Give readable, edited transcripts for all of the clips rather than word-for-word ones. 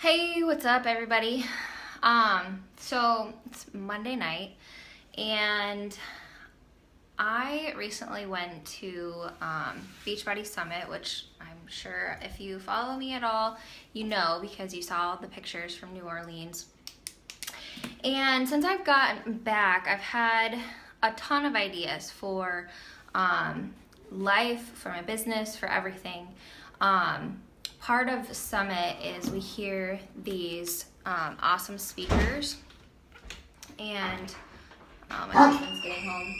Hey, what's up everybody? So it's Monday night and I recently went to Beachbody Summit, which I'm sure if you follow me at all, you know because you saw the pictures from New Orleans. And since I've gotten back, I've had a ton of ideas for life, for my business, for everything. Part of Summit is we hear these awesome speakers, and my husband's getting home.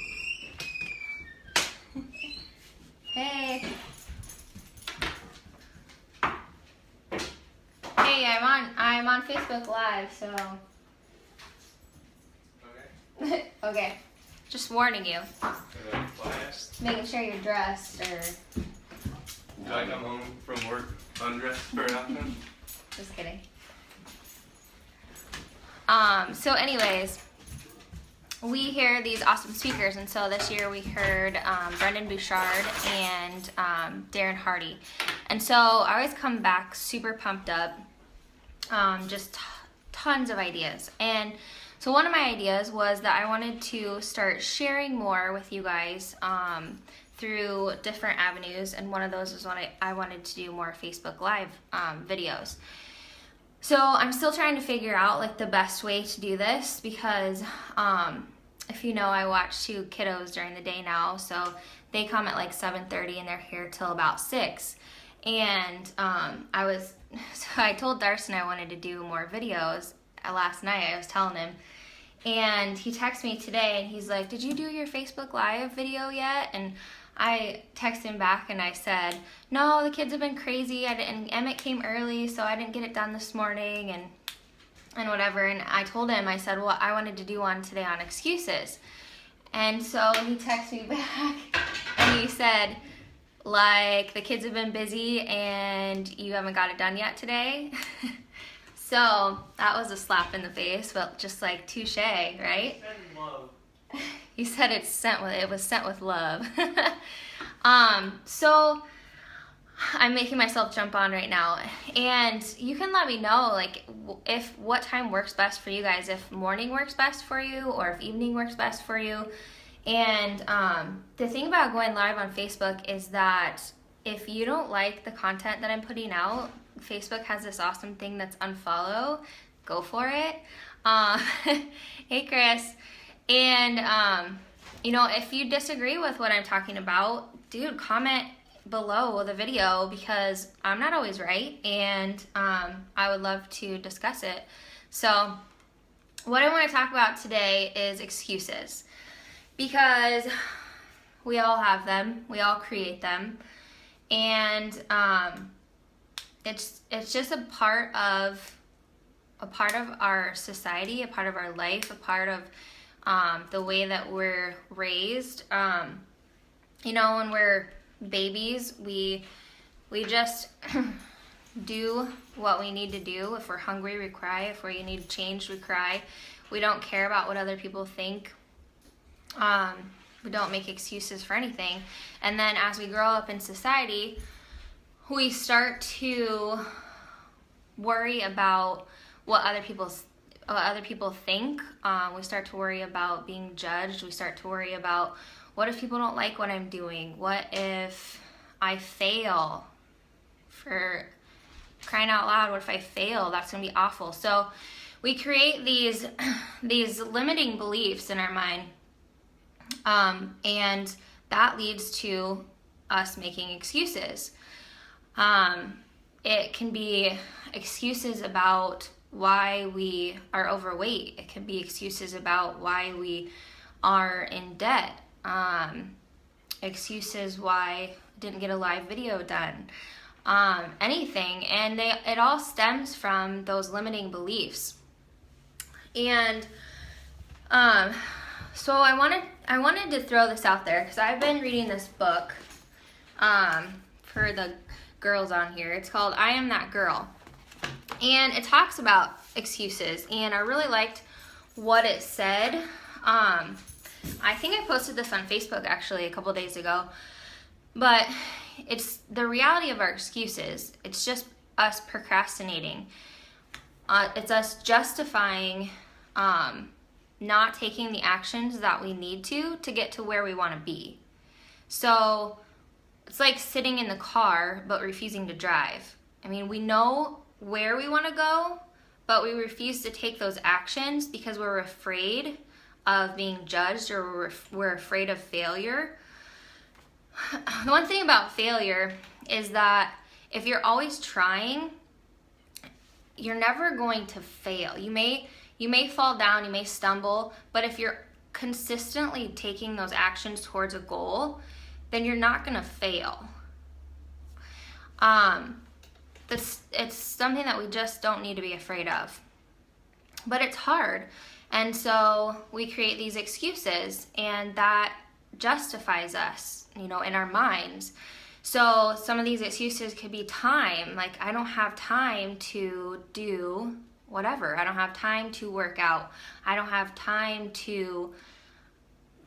Hey. Hey, I'm on Facebook Live, so. Okay. Okay. Just warning you. Class. Making sure you're dressed or. Do I come home from work undressed very often? Just kidding. So anyways, we hear these awesome speakers, and so this year we heard Brendon Burchard and Darren Hardy. And so I always come back super pumped up, just tons of ideas. And so one of my ideas was that I wanted to start sharing more with you guys through different avenues, and one of those was when I wanted to do more Facebook Live videos. So I'm still trying to figure out like the best way to do this because if you know, I watch two kiddos during the day now, so they come at like 7:30 and they're here till about 6. And I told Darson I wanted to do more videos last night. I was telling him, and he texted me today and he's like, "Did you do your Facebook Live video yet?" And I texted him back and I said, "No, the kids have been crazy. And Emmett came early, so I didn't get it done this morning and whatever." And I told him, I said, "Well, I wanted to do one today on excuses." And so he texted me back and he said, like, the kids have been busy and you haven't got it done yet today. So that was a slap in the face, but just like touche, right? He said it was sent with love. So I'm making myself jump on right now, and you can let me know like what time works best for you guys, if morning works best for you or if evening works best for you. And the thing about going live on Facebook is that if you don't like the content that I'm putting out, Facebook has this awesome thing that's unfollow. Go for it. Hey Chris. And you know, if you disagree with what I'm talking about, dude, comment below the video because I'm not always right, and I would love to discuss it. So what I want to talk about today is excuses, because we all have them, we all create them, and it's just a part of our society, a part of our life, a part of the way that we're raised. You know, when we're babies, we just do what we need to do. If we're hungry, we cry. If we need change, we cry. We don't care about what other people think. We don't make excuses for anything. And then as we grow up in society, we start to worry about what other people think. We start to worry about being judged. We start to worry about, what if people don't like what I'm doing? What if I fail? For crying out loud, what if I fail? That's gonna be awful. So we create these limiting beliefs in our mind, and that leads to us making excuses. It can be excuses about why we are overweight. It can be excuses about why we are in debt. Excuses why I didn't get a live video done. Anything. And it all stems from those limiting beliefs. And so I wanted to throw this out there because I've been reading this book for the girls on here. It's called I Am That Girl. And it talks about excuses, and I really liked what it said. I think I posted this on Facebook actually a couple days ago, but it's the reality of our excuses. It's just us procrastinating. it's us justifying not taking the actions that we need to get to where we want to be. So it's like sitting in the car but refusing to drive. I mean, we know where we want to go, but we refuse to take those actions because we're afraid of being judged, or we're afraid of failure. The one thing about failure is that if you're always trying, you're never going to fail. You may fall down, you may stumble, but if you're consistently taking those actions towards a goal, then you're not going to fail. It's something that we just don't need to be afraid of. But it's hard. And so we create these excuses, and that justifies us, in our minds. So some of these excuses could be time. Like, I don't have time to do whatever. I don't have time to work out. I don't have time to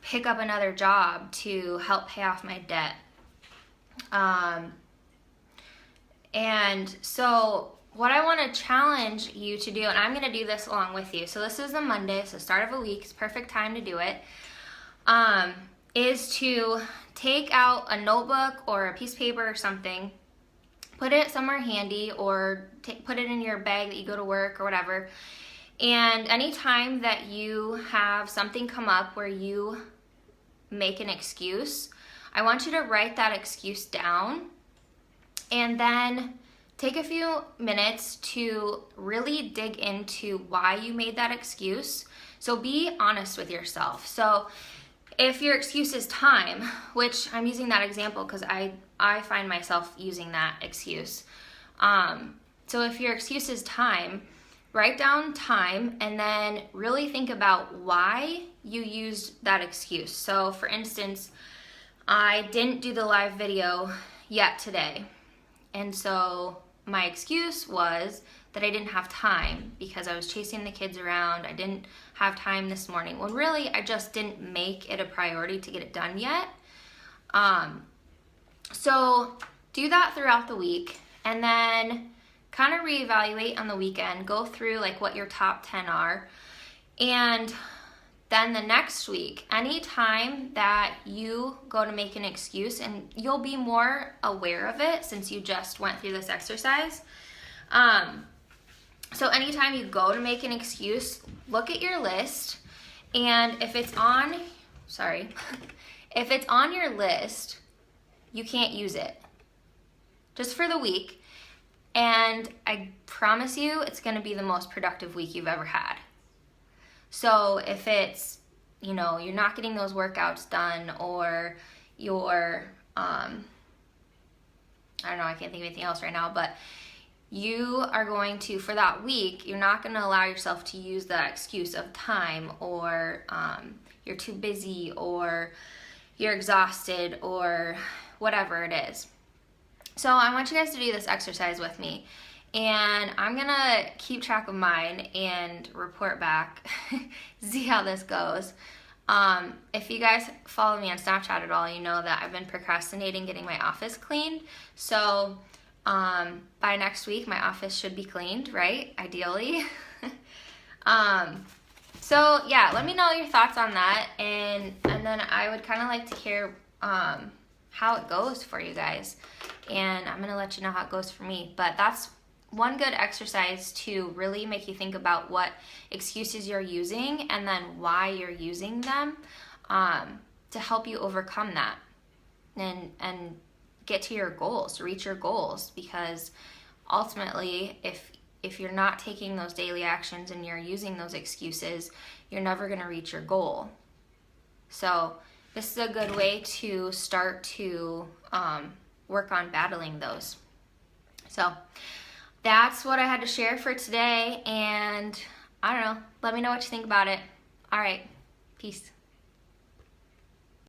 pick up another job to help pay off my debt. And so what I want to challenge you to do, and I'm going to do this along with you. So this is the Monday, so start of a week. It's perfect time to do it. Is to take out a notebook or a piece of paper or something, put it somewhere handy, or put it in your bag that you go to work or whatever. And anytime that you have something come up where you make an excuse, I want you to write that excuse down, and then take a few minutes to really dig into why you made that excuse. So be honest with yourself. So if your excuse is time, which I'm using that example because I find myself using that excuse. So if your excuse is time, write down time and then really think about why you used that excuse. So for instance, I didn't do the live video yet today. And so my excuse was that I didn't have time because I was chasing the kids around. I didn't have time this morning. When really I just didn't make it a priority to get it done yet. So do that throughout the week, and then kind of reevaluate on the weekend. Go through like what your top 10 are. And then the next week, anytime that you go to make an excuse, and you'll be more aware of it since you just went through this exercise. So anytime you go to make an excuse, look at your list, and if it's on your list, you can't use it. Just for the week. And I promise you, it's going to be the most productive week you've ever had. So if it's, you're not getting those workouts done, or you're, I don't know, I can't think of anything else right now, but you are going to, for that week, you're not going to allow yourself to use the excuse of time, or you're too busy, or you're exhausted, or whatever it is. So I want you guys to do this exercise with me, and I'm going to keep track of mine and report back, see how this goes. If you guys follow me on Snapchat at all, you know that I've been procrastinating getting my office cleaned. So by next week, my office should be cleaned, right? Ideally. So yeah, let me know your thoughts on that, and then I would kind of like to hear how it goes for you guys, and I'm gonna let you know how it goes for me. But that's one good exercise to really make you think about what excuses you're using, and then why you're using them, to help you overcome that and get to your goals, to reach your goals. Because ultimately, if you're not taking those daily actions and you're using those excuses, you're never going to reach your goal. So this is a good way to start to work on battling those. So that's what I had to share for today, and I don't know, let me know what you think about it. All right, peace.